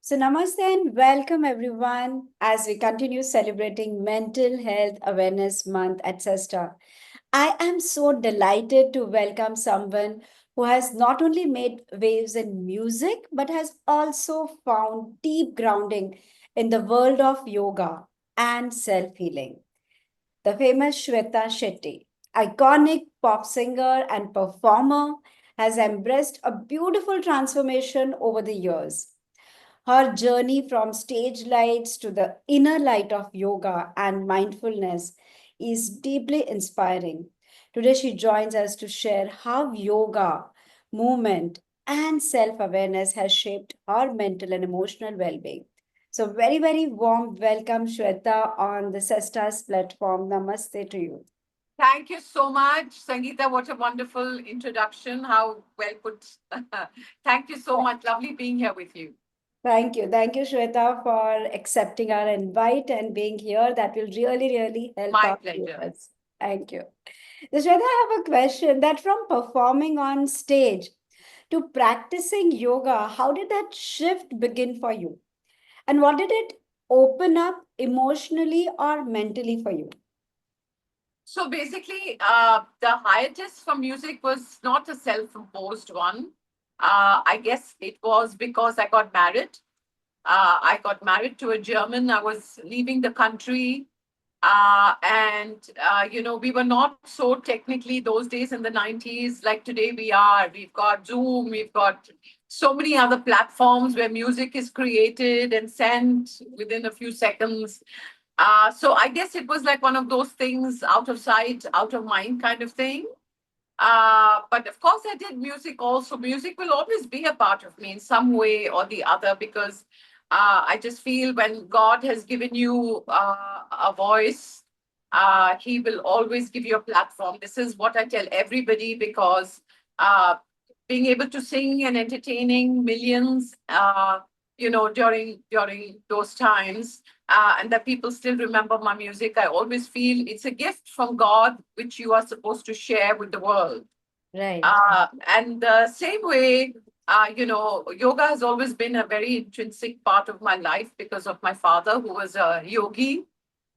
So, namaste and welcome everyone as we continue celebrating Mental Health Awareness Month at Cesta. I am so delighted to welcome someone who has not only made waves in music but has also found deep grounding in the world of yoga and self healing. The famous Shweta Shetty, iconic pop singer and performer, has embraced a beautiful transformation over the years. Her journey from stage lights to the inner light of yoga and mindfulness is deeply inspiring. Today, she joins us to share how yoga, movement, and self awareness has shaped her mental and emotional well being. So, very, very warm welcome, Shweta, on the Sestas platform. Namaste to you. Thank you so much, Sangeeta. What a wonderful introduction. How well put. Thank you so much. Lovely being here with you. Thank you. Thank you, Shweta, for accepting our invite and being here. That will really, really help My our pleasure. viewers. Thank you. So, Shweta, I have a question that from performing on stage to practicing yoga, how did that shift begin for you? And what did it open up emotionally or mentally for you? So basically, the hiatus from music was not a self-imposed one. I guess it was because I got married. I got married to a German. I was leaving the country. We were not so technically those days in the 90s like today we are. We've got Zoom, we've got so many other platforms where music is created and sent within a few seconds. So I guess it was like one of those things, out of sight, out of mind kind of thing. But of course, I did music also. Music will always be a part of me in some way or the other because I just feel when God has given you a voice, He will always give you a platform. This is what I tell everybody because uh, being able to sing and entertaining millions, during those times, and that people still remember my music. I always feel it's a gift from God, which you are supposed to share with the world. Right. And the same way, yoga has always been a very intrinsic part of my life because of my father, who was a yogi.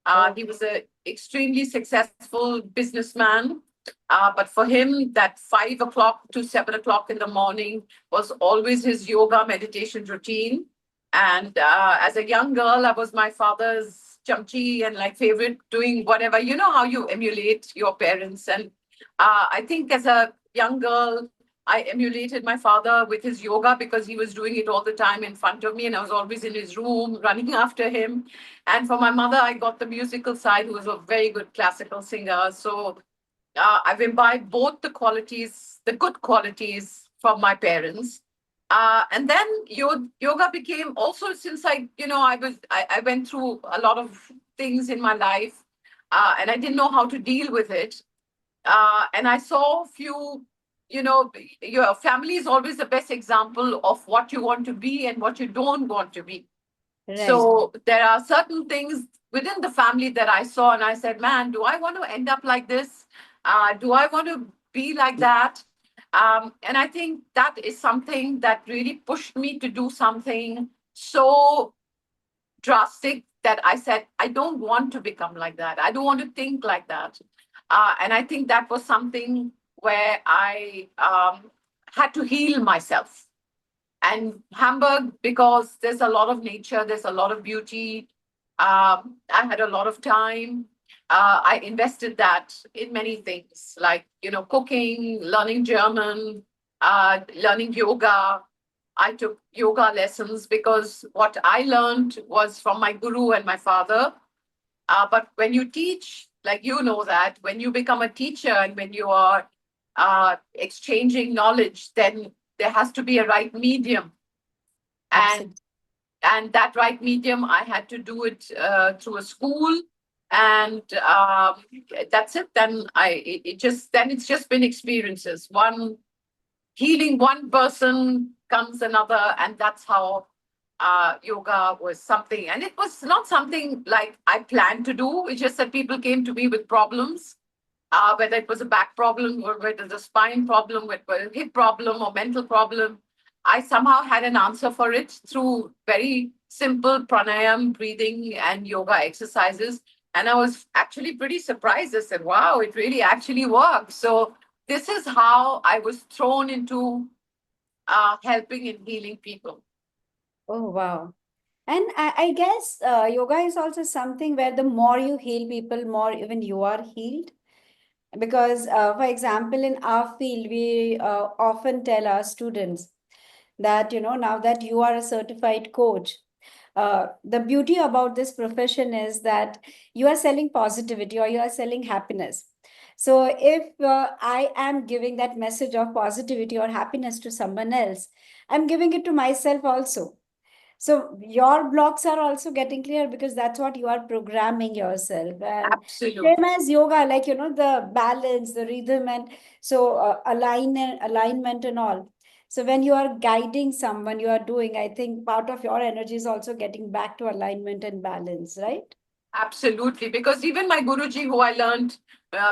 Oh, He was an extremely successful businessman. But for him, that 5 o'clock to 7 o'clock in the morning was always his yoga meditation routine. And as a young girl, I was my father's chamchi and like favorite doing whatever. You know how you emulate your parents. And I think as a young girl, I emulated my father with his yoga because he was doing it all the time in front of me, and I was always in his room running after him. And for my mother, I got the musical side, who was a very good classical singer. So I've imbibed both the qualities, the good qualities from my parents. And then yoga became also, since I went through a lot of things in my life, and I didn't know how to deal with it. And I saw a few, your family is always the best example of what you want to be and what you don't want to be. right. So there are certain things within the family that I saw, and I said, man, do I want to end up like this? Do I want to be like that? And I think that is something that really pushed me to do something so drastic that I said, I don't want to become like that. I don't want to think like that. And I think that was something where I had to heal myself. And Hamburg, because there's a lot of nature, there's a lot of beauty. I had a lot of time. I invested that in many things, like cooking, learning German, learning yoga. I took yoga lessons because what I learned was from my guru and my father. But when you teach, like that, when you become a teacher and when you are exchanging knowledge, then there has to be a right medium. And Absolutely. that right medium, I had to do it through a school, and that's it. Then it's just been experiences. One healing one person comes another, and that's how yoga was something. And it was not something like I planned to do. It's just that people came to me with problems, whether it was a back problem or whether it was a spine problem, whether it was a hip problem or mental problem. I somehow had an answer for it through very simple pranayam, breathing, and yoga exercises. And I was actually pretty surprised. I said, wow, it really actually works. So, this is how I was thrown into helping and healing people. Oh, wow. And I guess yoga is also something where the more you heal people, more even you are healed. Because, for example, in our field, we often tell our students that, now that you are a certified coach, the beauty about this profession is that you are selling positivity or you are selling happiness. So, if I am giving that message of positivity or happiness to someone else, I'm giving it to myself also. So your blocks are also getting clear because that's what you are programming yourself. And same Absolutely. as yoga, like, the balance, the rhythm, and so alignment and all. So when you are guiding someone, you are doing, I think part of your energy is also getting back to alignment and balance, right? Absolutely, because even my Guruji, who I learned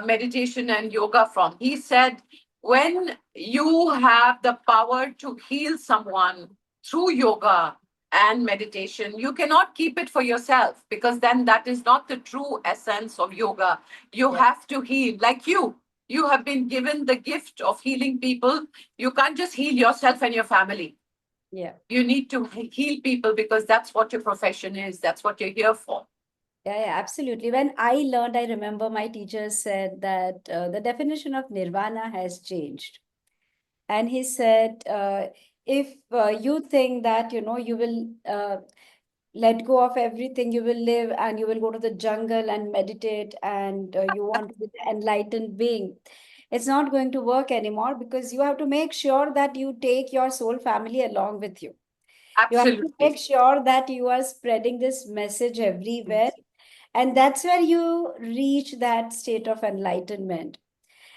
meditation and yoga from, he said, when you have the power to heal someone through yoga and meditation, you cannot keep it for yourself because then that is not the true essence of yoga. You Yeah. have to heal, like you. You have been given the gift of healing people. You can't just heal yourself and your family. Yeah. You need to heal people because that's what your profession is, that's what you're here for. Yeah, yeah, absolutely. When I learned, I remember my teacher said that the definition of nirvana has changed. And he said, if you think that, you will let go of everything, you will live and you will go to the jungle and meditate and you want to be the enlightened being, it's not going to work anymore because you have to make sure that you take your soul family along with you. You have to Absolutely. make sure that you are spreading this message everywhere. And that's where you reach that state of enlightenment.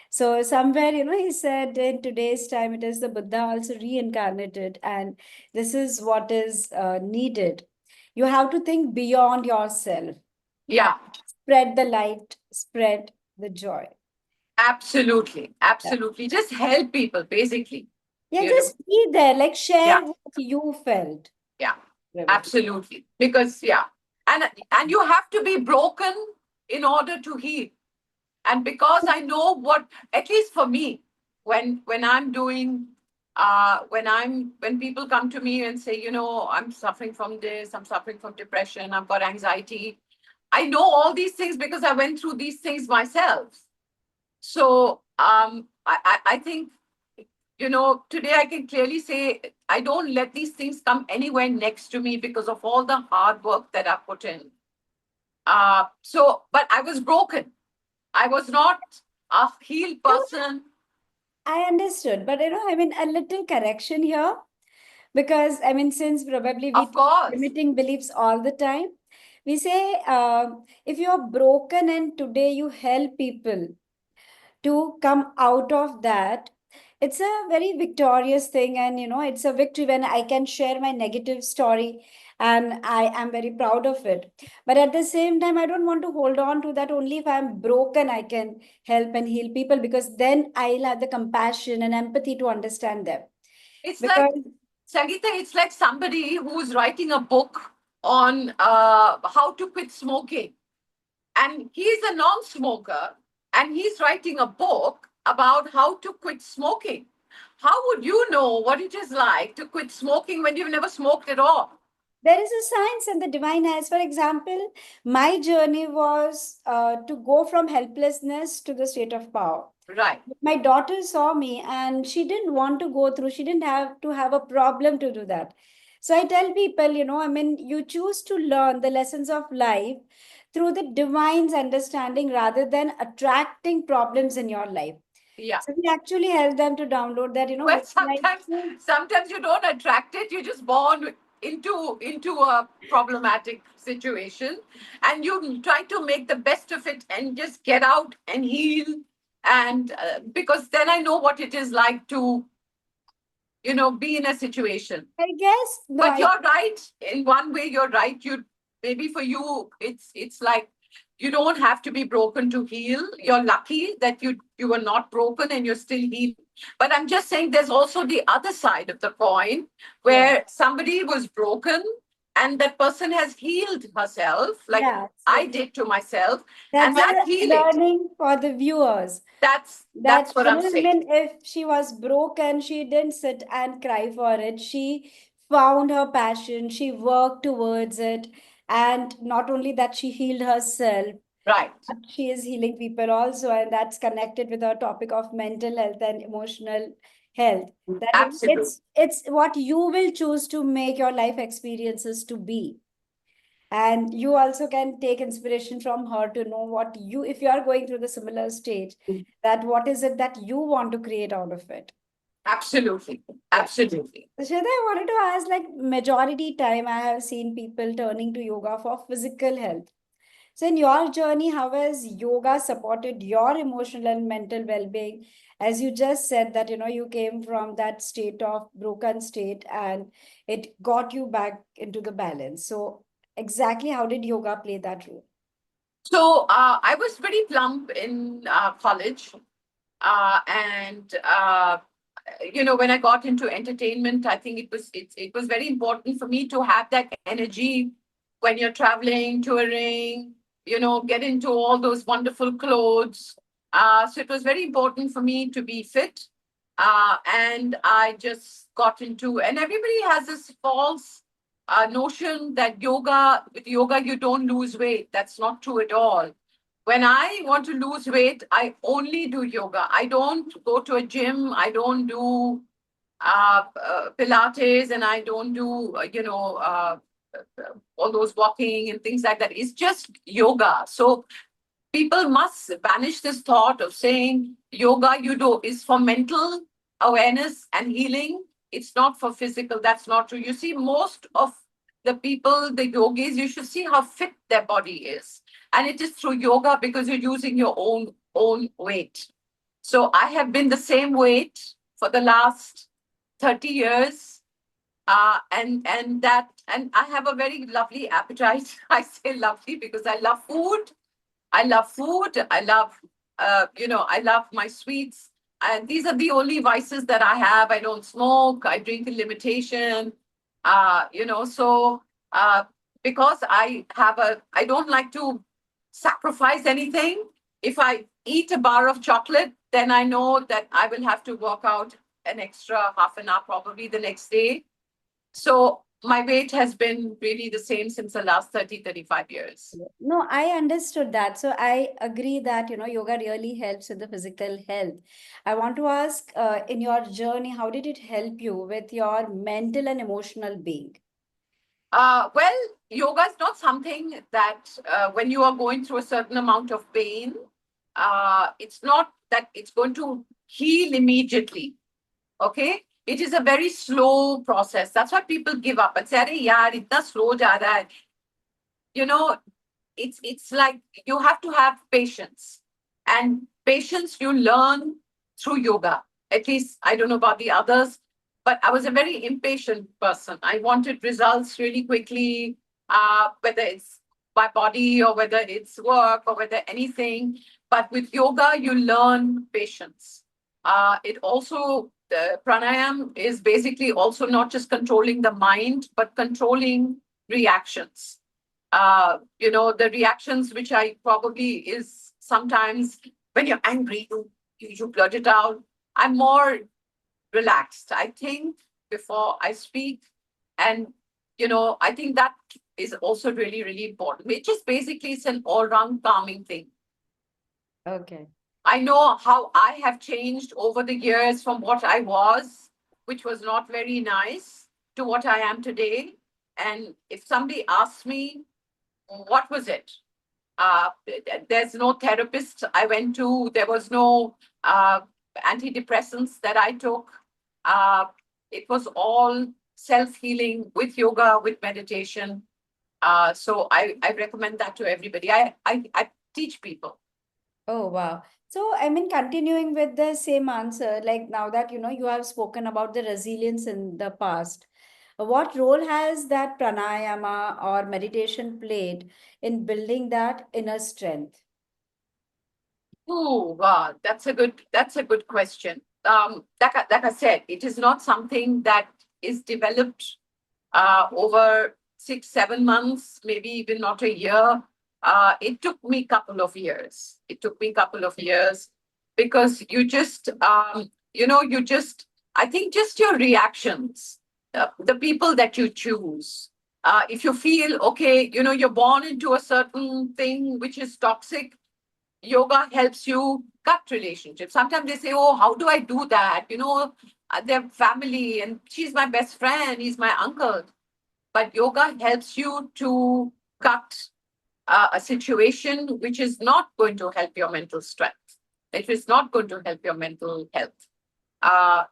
So somewhere, he said in today's time, it is the Buddha also reincarnated, and this is what is needed. You have to think beyond yourself and Yeah, spread the light, spread the joy. absolutely. Yeah, Absolutely. Just help people, basically. yeah, You know, just be there, like yeah, share what you felt. yeah, Rebel. absolutely. Because, yeah. And you have to be broken in order to heal. And because I know what, at least for me, when I'm doing when people come to me and say, I'm suffering from this, I'm suffering from depression, I've got anxiety, I know all these things because I went through these things myself. So I think, today I can clearly say I don't let these things come anywhere next to me because of all the hard work that I put in. But I was broken. I was not a healed No, person. I understood, but I mean, a little correction here. Because, I mean, since probably we Of teach course. limiting beliefs all the time, we say if you're broken and today you help people to come out of that, it's a very victorious thing. And, it's a victory when I can share my negative story and I am very proud of it. But at the same time, I don't want to hold on to that. Only if I'm broken, I can help and heal people because then I'll have the compassion and empathy to understand them. It's like, Because Sangeeta, it's like somebody who's writing a book on how to quit smoking. And he's a non smoker and he's writing a book about how to quit smoking. How would you know what it is like to quit smoking when you've never smoked at all? there is a science and the divine has. For example, my journey was to go from helplessness to the state of power. Right. My daughter saw me and she didn't want to go through, she didn't have to have a problem to do that. So I tell people, I mean, you choose to learn the lessons of life through the divine's understanding rather than attracting problems in your life. Yeah. So we actually help them to download that, Well, what life sometimes you don't attract it. You're just born into a problematic situation, and you try to make the best of it and just get out and heal. And because then I know what it is like to be in a situation. I guess, no, But you're right. In one way, you're right. You maybe for you, it's like you don't have to be broken to heal. You're lucky that you were not broken and you're still healed. But I'm just saying there's also the other side of the coin Yeah. where somebody was broken and that person has healed herself, like Yeah. I So did to myself, and that's that a healing, learning for the viewers. that's That what I'm saying. even if she was broken, she didn't sit and cry for it. She found her passion, she worked towards it, and not only that, she healed herself, Right. but she is healing people also, and that's connected with our topic of mental health and emotional health. That Absolutely. it's what you will choose to make your life experiences to be. And you also can take inspiration from her to know what you, if you are going through the similar stage, that what is it that you want to create out of it. Absolutely. Yeah. Absolutely. So Shweta, I wanted to ask, like, majority time I have seen people turning to yoga for physical health. So in your journey, how has yoga supported your emotional and mental well-being? As you just said that, you came from that state of broken state and it got you back into the balance. So exactly how did yoga play that role? So I was very plump in college, and when I got into entertainment, I think it was very important for me to have that energy when you're traveling, touring, get into all those wonderful clothes. So it was very important for me to be fit. And I just got into, and everybody has this false notion that with yoga, you don't lose weight. That's not true at all. When I want to lose weight, I only do yoga. I don't go to a gym. I don't do Pilates, and I don't do, all those walking and things like that. It's just yoga. So people must banish this thought of saying yoga you do is for mental awareness and healing. It's not for physical. That's not true. You see, most of the people, the yogis, you should see how fit their body is. And it is through yoga because you're using your own weight. So I have been the same weight for the last 30 years. And I have a very lovely appetite. I say lovely because I love food. I love food. I love my sweets. And these are the only vices that I have. I don't smoke. I drink in limitation. So because I don't like to sacrifice anything. If I eat a bar of chocolate, then I know that I will have to work out an extra half an hour probably the next day. So my weight has been really the same since the last 30-35 years. No, I understood that. So I agree that, yoga really helps with the physical health. I want to ask, in your journey, how did it help you with your mental and emotional being? Well, yoga is not something that when you are going through a certain amount of pain, it's not that it's going to heal immediately. Okay? It is a very slow process. That's why people give up and say, "Arey yaar, itna slow ja raha hai." You know, it's like you have to have patience. And patience you learn through yoga. At least I don't know about the others, but I was a very impatient person. I wanted results really quickly, whether it's my body or whether it's work or whether anything. But with yoga you learn patience. It also the pranayam is basically also not just controlling the mind but controlling reactions. The reactions which I probably is sometimes when you're angry, you blurt it out. I'm more relaxed, I think, before I speak. And, I think that is also really, really important, which is basically it's an all-round calming thing. Okay. I know how I have changed over the years from what I was, which was not very nice, to what I am today. And if somebody asks me, what was it? There's no therapist I went to. There was no antidepressants that I took. Uh, it was all self healing with yoga, with meditation. So I recommend that to everybody. I teach people. Oh, wow. So, I mean, continuing with the same answer, like now that you have spoken about the resilience in the past, what role has that pranayama or meditation played in building that inner strength? Oh, wow, that's a good question. like I said, it is not something that is developed over 6, 7 months, maybe even not a year. It took me a couple of years. It took me a couple of years because you just, I think just your reactions, the people that you choose. If you feel, okay, you're born into a certain thing which is toxic, yoga helps you cut relationships. Sometimes they say, oh, how do I do that? Their family, and she's my best friend, he's my uncle. But yoga helps you to cut a situation which is not going to help your mental strength. It is not going to help your mental health.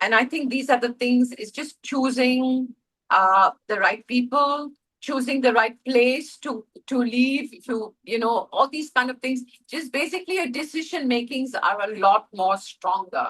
And I think these are the things, is just choosing the right people, choosing the right place to live, all these kind of things. Just basically your decision makings are a lot more stronger.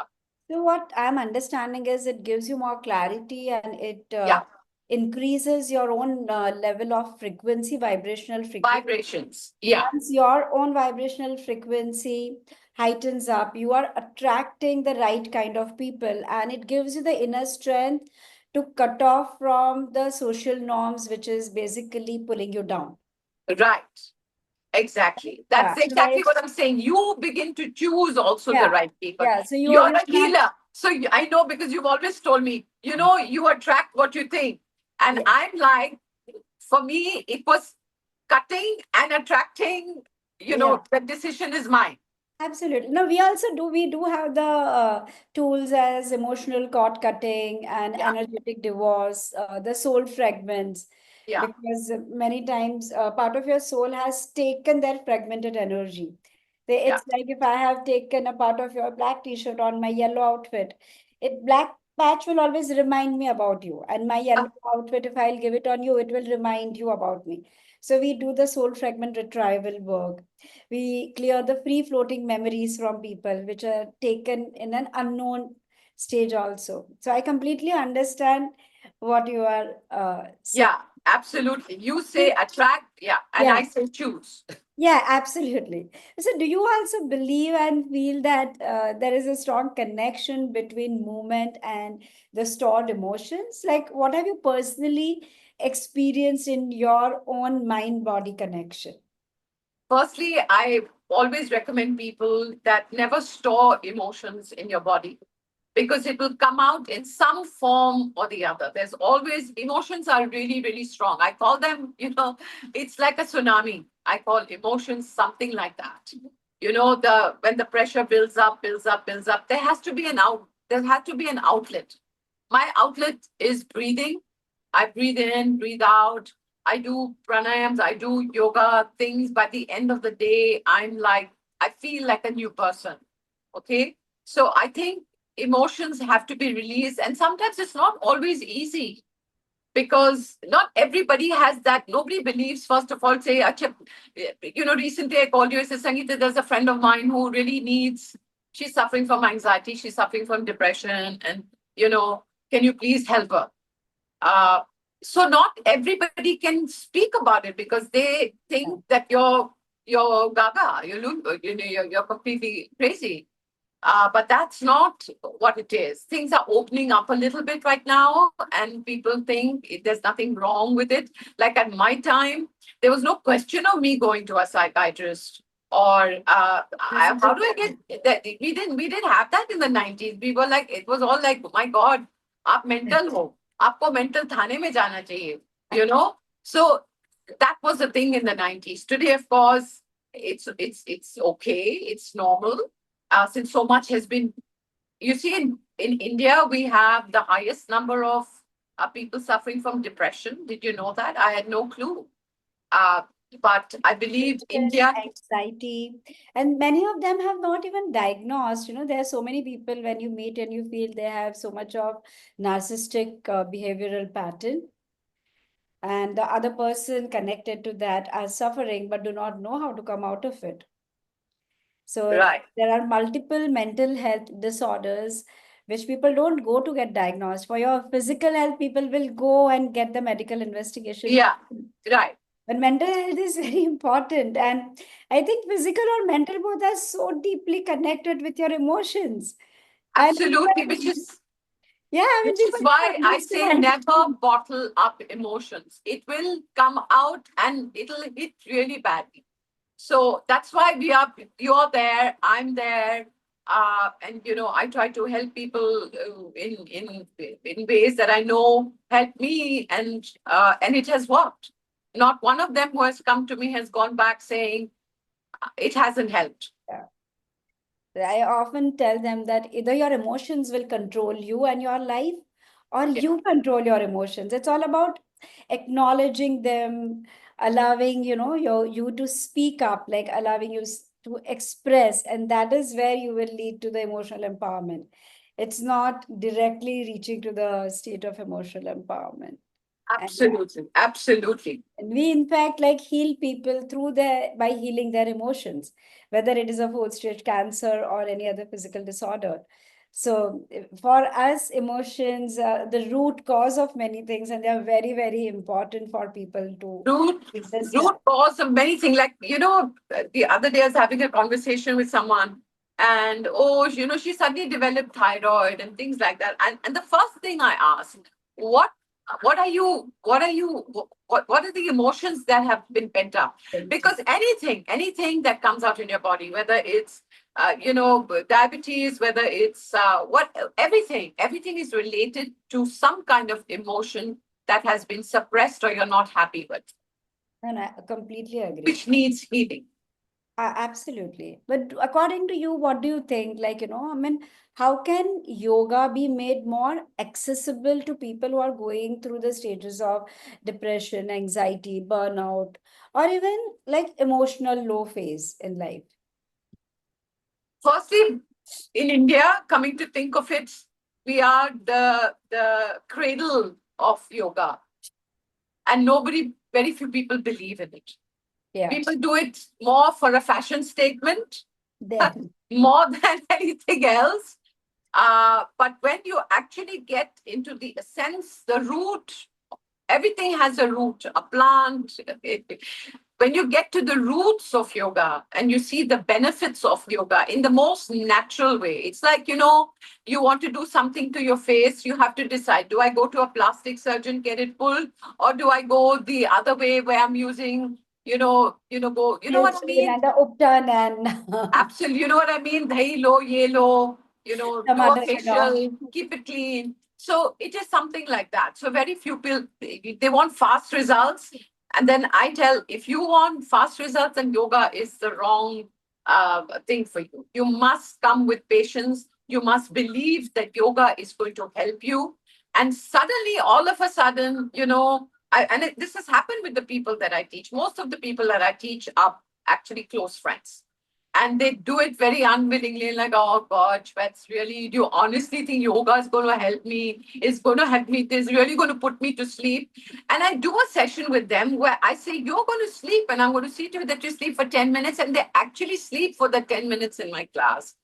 So what I'm understanding is it gives you more clarity and it Yeah. increases your own level of frequency, vibrational frequency. Vibrations. Yeah. Once your own vibrational frequency heightens up, you are attracting the right kind of people, and it gives you the inner strength to cut off from the social norms, which is basically pulling you down. Right. Exactly. Yeah, That's so there exactly is, what I'm saying. You begin to choose also the yeah, right people. yeah. So You're you're a not, healer. So I know, because you've always told me, you attract what you think. And yeah. I'm like, for me, it was cutting and attracting, Yeah. the decision is mine. Absolutely. No, we also do. We do have the tools as emotional cord cutting and Yeah. energetic divorce, the soul fragments, Yeah. because many times part of your soul has taken their fragmented energy. Yeah. It's like if I have taken a part of your black t-shirt on my yellow outfit, black patch will always remind me about you, and my Uh, yellow outfit, if I'll give it on you, it will remind you about me. So we do the soul fragment retrieval work. We clear the free floating memories from people which are taken in an unknown stage also. So I completely understand what you are saying. yeah. Absolutely. You say So, attract. Yeah. And yeah, I say choose. yeah, absolutely. So do you also believe and feel that there is a strong connection between movement and the stored emotions? Like, what have you personally experienced in your own mind body connection? Firstly, I always recommend people that never store emotions in your body, because it will come out in some form or the other. There's always, emotions are really, really strong. I call them, it's like a tsunami. I call emotions something like that. The when the pressure builds up, builds up, builds up, there has to be an outlet. My outlet is breathing. I breathe in, breathe out. I do pranayams, I do yoga things. By the end of the day, I feel like a new person. Okay. So I think emotions have to be released. And sometimes it's not always easy, because not everybody has that. Nobody believes, first of all, say, "Acha," recently I called you, I said, Sangeeta, there's a friend of mine who really needs, she's suffering from anxiety, she's suffering from depression, and, can you please help her? Uh, so not everybody can speak about it, because they think that you're gaga, you're completely crazy. But that's not what it is. Things are opening up a little bit right now, and people think there's nothing wrong with it. Like at my time, there was no question of me going to a psychiatrist, or This is how do I get that? We didn't have that in the 90s. We were like, it was all like, oh my God, आप mental हो, आपको mental थाने में जाना चाहिए, you know. So that was the thing in the 90s. Today, of course, it's okay, it's normal, since so much has been, you see, in India, we have the highest number of people suffering from depression. Did you know that? I had no clue. Uh, but I believe depression, India, anxiety, and many of them have not even diagnosed. There are so many people when you meet and you feel they have so much of narcissistic behavioral pattern, and the other person connected to that are suffering but do not know how to come out of it. So right. there are multiple mental health disorders which people don't go to get diagnosed. For your physical health, people will go and get the medical investigation. Yeah, right. But mental health is very important. And I think physical or mental both are so deeply connected with your emotions. And Absolutely, yeah, I mean, which is people why don't I say understand. never bottle up emotions. It will come out and it'll hit really badly. So that's why you're there, I'm there. And I try to help people in ways that I know help me, and it has worked. Not one of them who has come to me has gone back saying it hasn't helped. Yeah. I often tell them that either your emotions will control you and your life, or Yeah. you control your emotions. It's all about acknowledging them, allowing, you to speak up, like allowing you to express, and that is where you will lead to the emotional empowerment. It's not directly reaching to the state of emotional empowerment. And yeah. Absolutely, absolutely. And we, in fact, like heal people through their by healing their emotions, whether it is a fourth stage cancer or any other physical disorder. So, for us, emotions, the root cause of many things, and they are very, very important for people to root understand. root cause of many things. Like, the other day I was having a conversation with someone, and she suddenly developed thyroid and things like that. And the first thing I asked, what are the emotions that have been pent up? Because anything that comes out in your body, whether it's diabetes, whether it's what everything is related to some kind of emotion that has been suppressed or you're not happy with, And I completely agree. which needs healing. Absolutely. But according to you, what do you think? Like, I mean, how can yoga be made more accessible to people who are going through the stages of depression, anxiety, burnout, or even like emotional low phase in life? Firstly, in India, coming to think of it, we are the cradle of yoga, and very few people believe in it. Yeah. People do it more for a fashion statement, Then, more than anything else. But when you actually get into the essence, the root, everything has a root, a plant. When you get to the roots of yoga and you see the benefits of yoga in the most natural way, it's like, you want to do something to your face, you have to decide, do I go to a plastic surgeon, get it pulled, or do I go the other way where I'm using, you know what I mean? and the upturn and Absolutely. You know what I mean? Dahi lo, ye lo, some do a other yoga. facial, keep it clean. So it is something like that. So very few people, they want fast results. And then I tell, if you want fast results, then yoga is the wrong thing for you. You must come with patience. You must believe that yoga is going to help you. And suddenly, all of a sudden, this has happened with the people that I teach. Most of the people that I teach are actually close friends, and they do it very unwillingly, like, oh god, that's really, do you honestly think yoga is going to help me, is going to help me, it is really going to put me to sleep? And I do a session with them where I say, you're going to sleep, and I'm going to see to it that you sleep for 10 minutes, and they actually sleep for the 10 minutes in my class.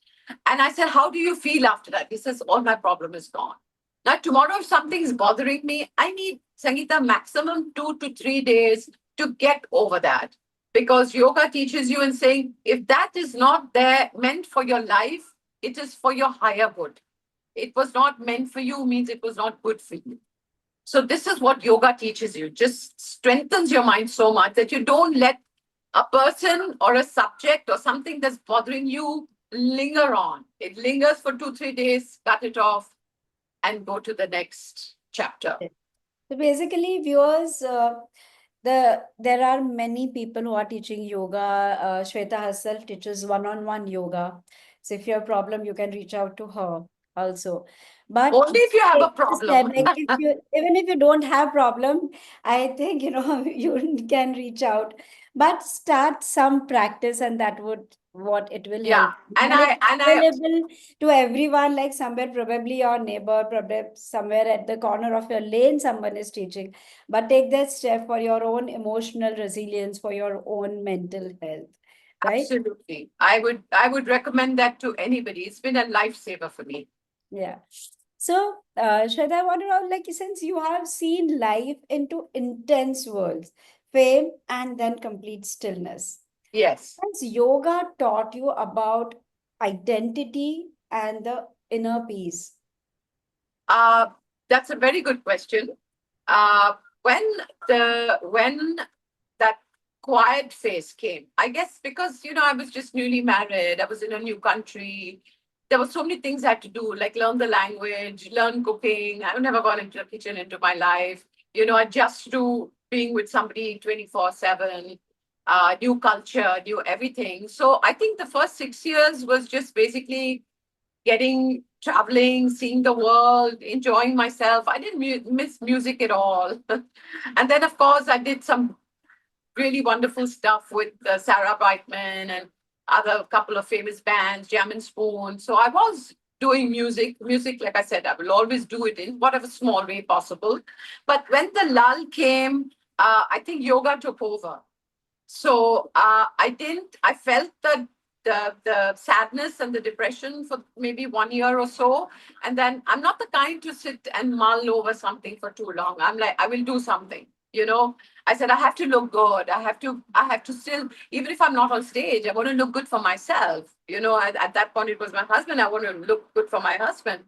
And I said, how do you feel after that? He says, all my problem is gone. Now tomorrow, if something is bothering me, I need, Sangeeta, maximum 2 to 3 days to get over that, because yoga teaches you in saying, if that is not there meant for your life, it is for your higher good. It was not meant for you means it was not good for you. So this is what yoga teaches you, just strengthens your mind so much that you don't let a person or a subject or something that's bothering you linger on. It lingers for 2 3 days, cut it off, and go to the next chapter. So basically, viewers, there are many people who are teaching yoga. Shweta herself teaches one-on-one yoga. So if you have a problem, you can reach out to her also. But Only if you have take a the step, problem. like if you even if you don't have problem, I think you can reach out. But start some practice, and that would what it will Yeah. help. And And it's I available to everyone, like somewhere, probably your neighbor, probably somewhere at the corner of your lane, someone is teaching. But take that step for your own emotional resilience, for your own mental health, right? absolutely. I would recommend that to anybody. It's been a lifesaver for me. Yeah. So, Shraddha, I want to know, like, since you have seen life into intense worlds, fame, and then complete stillness, Yes. has yoga taught you about identity and the inner peace? Uh, that's a very good question. Uh, when that quiet phase came, I guess because I was just newly married, I was in a new country. There were so many things I had to do, like learn the language, learn cooking. I've never gone into the kitchen into my life. Adjust to being with somebody 24/7, new culture, new everything. So I think the first 6 years was just basically getting traveling, seeing the world, enjoying myself. I didn't miss music at all. And then, of course, I did some really wonderful stuff with Sarah Brightman and other couple of famous bands, Jam and Spoon. So I was doing music. Music, like I said, I will always do it in whatever small way possible. But when the lull came, I think yoga took over. So I felt the sadness and the depression for maybe 1 year or so. And then I'm not the kind to sit and mull over something for too long. I'm like, I will do something. I said, I have to look good. I have to still, even if I'm not on stage, I want to look good for myself. At that point, it was my husband. I want to look good for my husband.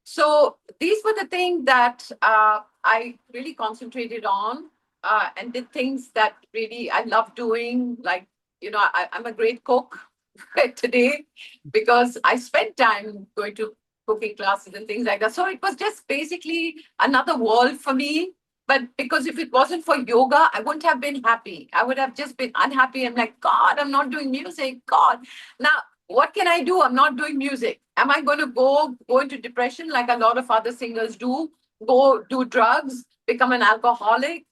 So these were the things that I really concentrated on and did things that really I love doing. Like, I'm a great cook today because I spent time going to cooking classes and things like that. So it was just basically another world for me. But because if it wasn't for yoga, I wouldn't have been happy. I would have just been unhappy. I'm like, God, I'm not doing music. God. Now, what can I do? I'm not doing music. Am I going to go into depression like a lot of other singers do? Go do drugs, become an alcoholic?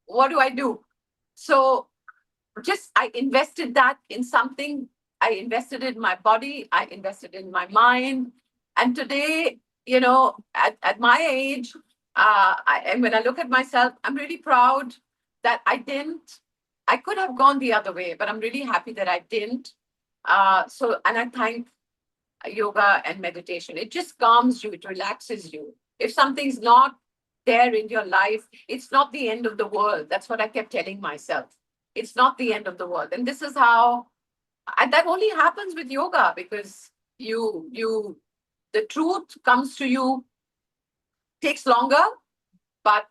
What do I do? So just I invested that in something. I invested in my body. I invested in my mind. And today, at my age, and when I look at myself, I'm really proud that I didn't. I could have gone the other way, but I'm really happy that I didn't. And I thank yoga and meditation. It just calms you, it relaxes you. If something's not there in your life, it's not the end of the world. That's what I kept telling myself. It's not the end of the world. And this is how, and that only happens with yoga because the truth comes to you, takes longer. But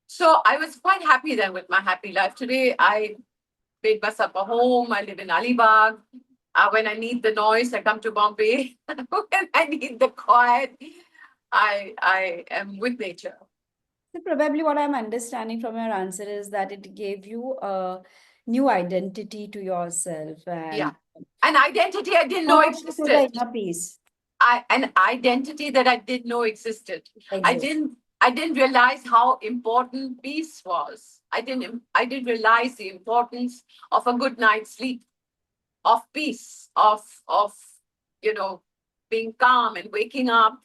so I was quite happy then with my happy life. Today, I made myself a home. I live in Alibag. When I need the noise, I come to Bombay. When I need the quiet, I am with nature. So probably what I'm understanding from your answer is that it gave you a new identity to yourself Yeah. and An identity I didn't know brought you to the existed. inner peace An identity that I didn't know existed. I exists. didn't I didn't realize how important peace was. I didn't realize the importance of a good night's sleep, of peace, of you know being calm and waking up.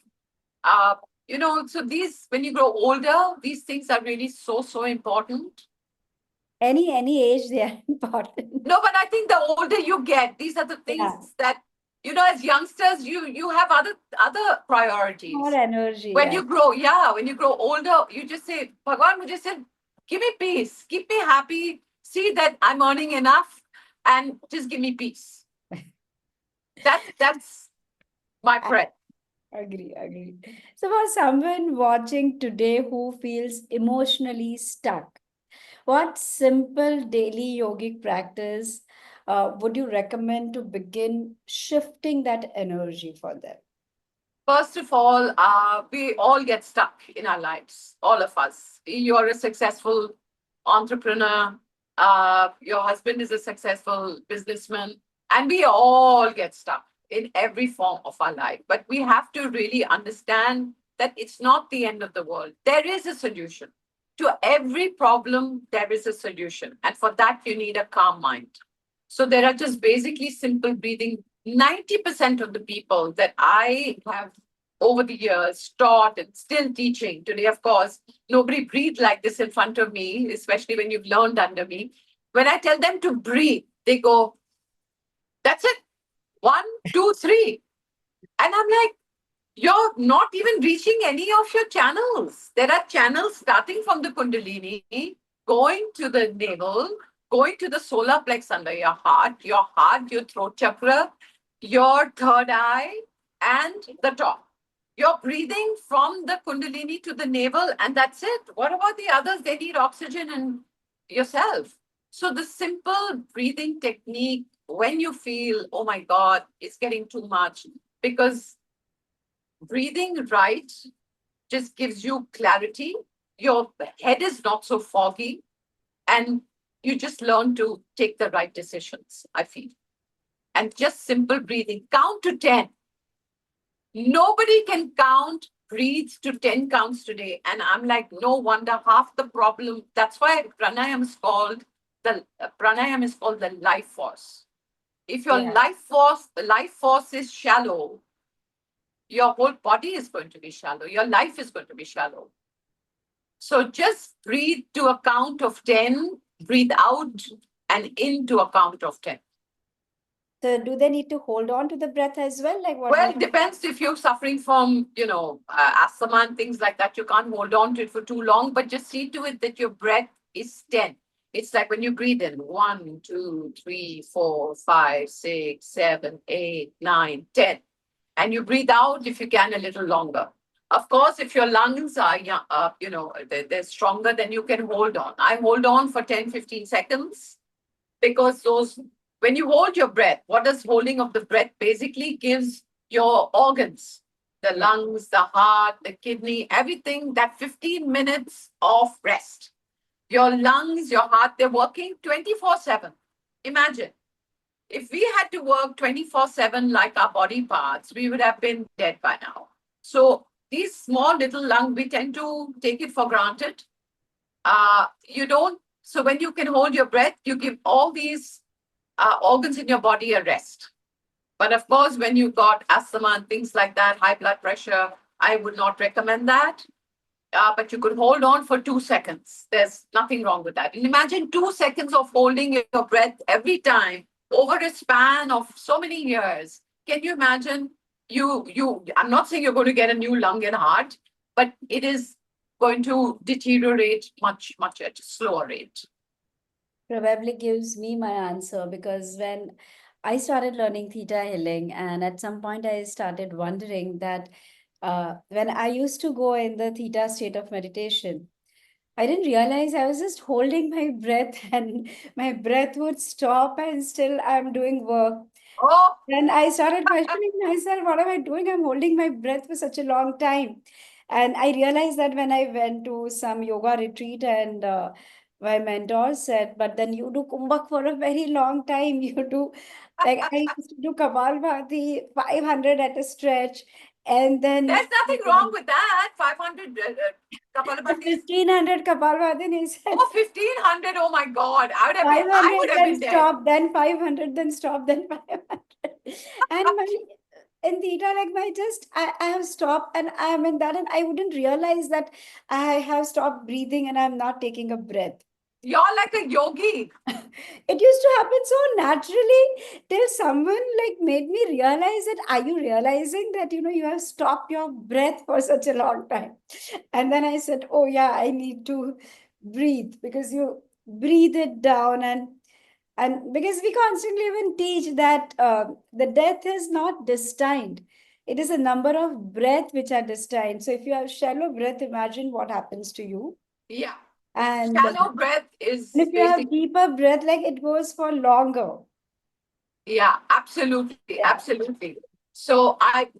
Uh, so these when you grow older, these things are really so important. Any age they are important. No, but I think the older you get, these are the things Yeah, that as youngsters, you have other more priorities. energy. When Yeah. you grow, yeah, when you grow older, you just say, Bhagwan, just said, give me peace, keep me happy, see that I'm earning enough, and just give me peace. That's my I prayer. agree. So for someone watching today who feels emotionally stuck, what simple daily yogic practice would you recommend to begin shifting that energy for them? First of all, we all get stuck in our lives, all of us. You're a successful entrepreneur, your husband is a successful businessman, and we all get stuck in every form of our life. But we have to really understand that it's not the end of the world. There is a solution. To every problem, there is a solution. And for that, you need a calm mind. So there are just basically simple breathing. 90% of the people that I have over the years taught and still teaching today, of course, nobody breathed like this in front of me, especially when you've learned under me. When I tell them to breathe, they go, that's it. One, two, three. And I'm like, you're not even reaching any of your channels. There are channels starting from the Kundalini, going to the navel, going to the solar plex under your heart, your throat chakra, your third eye, and the top. You're breathing from the Kundalini to the navel, and that's it. What about the others? They need oxygen and yourself. So, the simple breathing technique when you feel, oh my God, it's getting too much, because breathing right just gives you clarity. Your head is not so foggy, and you just learn to take the right decisions, I feel. And just simple breathing. Count to 10. Nobody can count, breathe to 10 counts today. And I'm like, no wonder half the problem. That's why pranayam is called the life force. If your Yeah. life force is shallow, your whole body is going to be shallow. Your life is going to be shallow. So just breathe to a count of 10, breathe out and into a count of 10. So do they need to hold on to the breath as well? Like what Well, happens? it depends if you're suffering from, asthma and things like that. You can't hold on to it for too long, but just see to it that your breath is 10. It's like when you breathe in 1, 2, 3, 4, 5, 6, 7, 8, 9, 10. And you breathe out if you can a little longer. Of course, if your lungs are, they're stronger, then you can hold on. I hold on for 10, 15 seconds, because when you hold your breath, what does holding of the breath basically gives your organs, the Yeah. lungs, the heart, the kidney, everything, that 15 minutes of rest. Your lungs, your heart, they're working 24/7. Imagine if we had to work 24/7 like our body parts, we would have been dead by now. So these small little lungs, we tend to take it for granted. You don't. So when you can hold your breath, you give all these organs in your body a rest. But of course, when you've got asthma and things like that, high blood pressure, I would not recommend that. But you could hold on for 2 seconds. There's nothing wrong with that. And imagine 2 seconds of holding your breath every time over a span of so many years. Can you imagine? I'm not saying you're going to get a new lung and heart, but it is going to deteriorate much, much at a slower rate. Probably gives me my answer because when I started learning theta healing, and at some point I started wondering that when I used to go in the theta state of meditation, I didn't realize I was just holding my breath and my breath would stop and still I'm doing work. Oh, Then I started questioning myself, what am I doing? I'm holding my breath for such a long time. And I realized that when I went to some yoga retreat and my mentor said, but then you do kumbhak for a very long time. You do, like I used to do Kapalbhati 500 at a stretch. And then there's nothing wrong with that. 500 Kapalabhati is 1500 Kapalbhati, and he said, 1,500. Oh my God. I 500, would have then been dead. stop, then 500, then stop, then 500. And my in theta, like I have stopped and I'm in that, and I wouldn't realize that I have stopped breathing and I'm not taking a breath. You're like a yogi. It used to happen so naturally till someone like made me realize that are you realizing that you have stopped your breath for such a long time? And then I said, oh yeah, I need to breathe because you breathe it down, and because we constantly even teach that the death is not destined. It is a number of breath which are destined. So if you have shallow breath, imagine what happens to you. Yeah. And Shallow breath is if you have basic. deeper breath, like it goes for longer. Yeah, absolutely. Yeah. Absolutely. So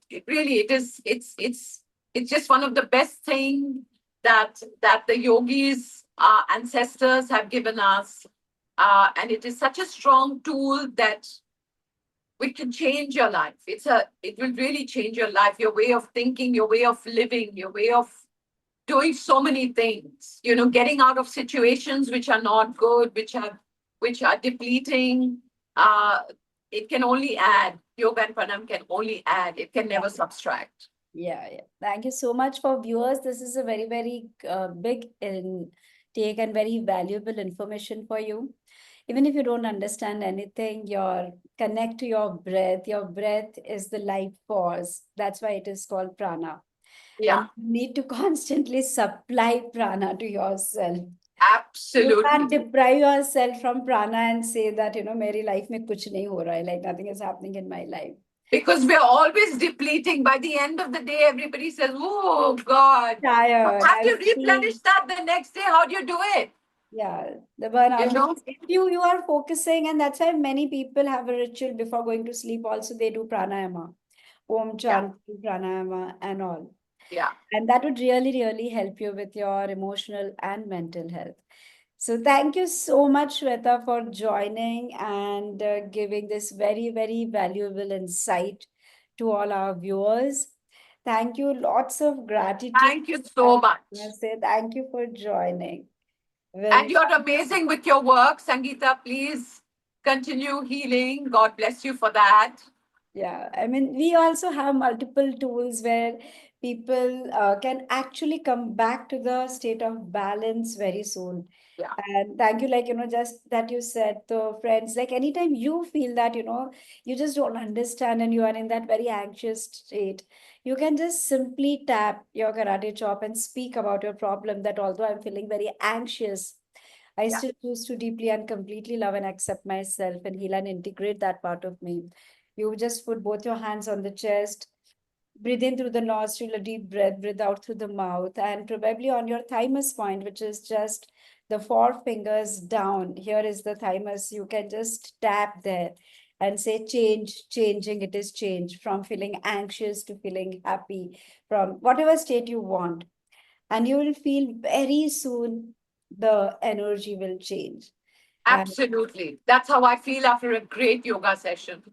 it's just one of the best thing that the yogis, ancestors have given us. And it is such a strong tool that which can change your life. It will really change your life, your way of thinking, your way of living, your way of doing so many things. Getting out of situations which are not good, which are depleting. Uh, it can only add. Yoga and pranam can only add. It can never subtract. Yeah, yeah. Thank you so much for viewers. This is a very, very big take and very valuable information for you. Even if you don't understand anything, your connect to your breath. Your breath is the life force. That's why it is called prana. Yeah, And you need to constantly supply prana to yourself. You can't absolutely. deprive yourself from prana and say that, मेरी life में कुछ नहीं हो रहा है, like nothing is happening in my life. Because we're always depleting. By the end of the day, everybody says, "Oh God, Tired. have I to replenish feel, that the next day. How do you do it?" yeah, the You burnout. know? Because if you are focusing, and that's why many people have a ritual before going to sleep. Also, they do pranayama, Om Yeah, Chanti, pranayama, and all. yeah. And that would really, really help you with your emotional and mental health. So, thank you so much, Shweta, for joining and giving this very, very valuable insight to all our viewers. Thank you. Lots of gratitude. Thank you I so much. must say thank you for joining. And Well, you're amazing with your work, Sangeeta. Please continue healing. God bless you for that. yeah, I mean, we also have multiple tools where people can actually come back to the state of balance very soon. Yeah, And thank you, like, just that you said, the friends, like, anytime you feel that, you just don't understand and you are in that very anxious state, you can just simply tap your karate chop and speak about your problem. That although I'm feeling very anxious, I yeah. still choose to deeply and completely love and accept myself and heal and integrate that part of me. You just put both your hands on the chest, breathe in through the nostril, a deep breath, breathe out through the mouth, and probably on your thymus point, which is just the four fingers down. Here is the thymus. You can just tap there and say, change, changing. It is change from feeling anxious to feeling happy, from whatever state you want. And you will feel very soon the energy will change. And Absolutely. That's how I feel after a great yoga session.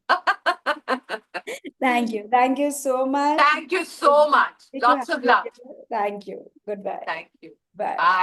thank you. Thank you so much. Thank you so much. Great to have Lots of you love. here. Thank you. Goodbye. Thank you. Bye. Bye.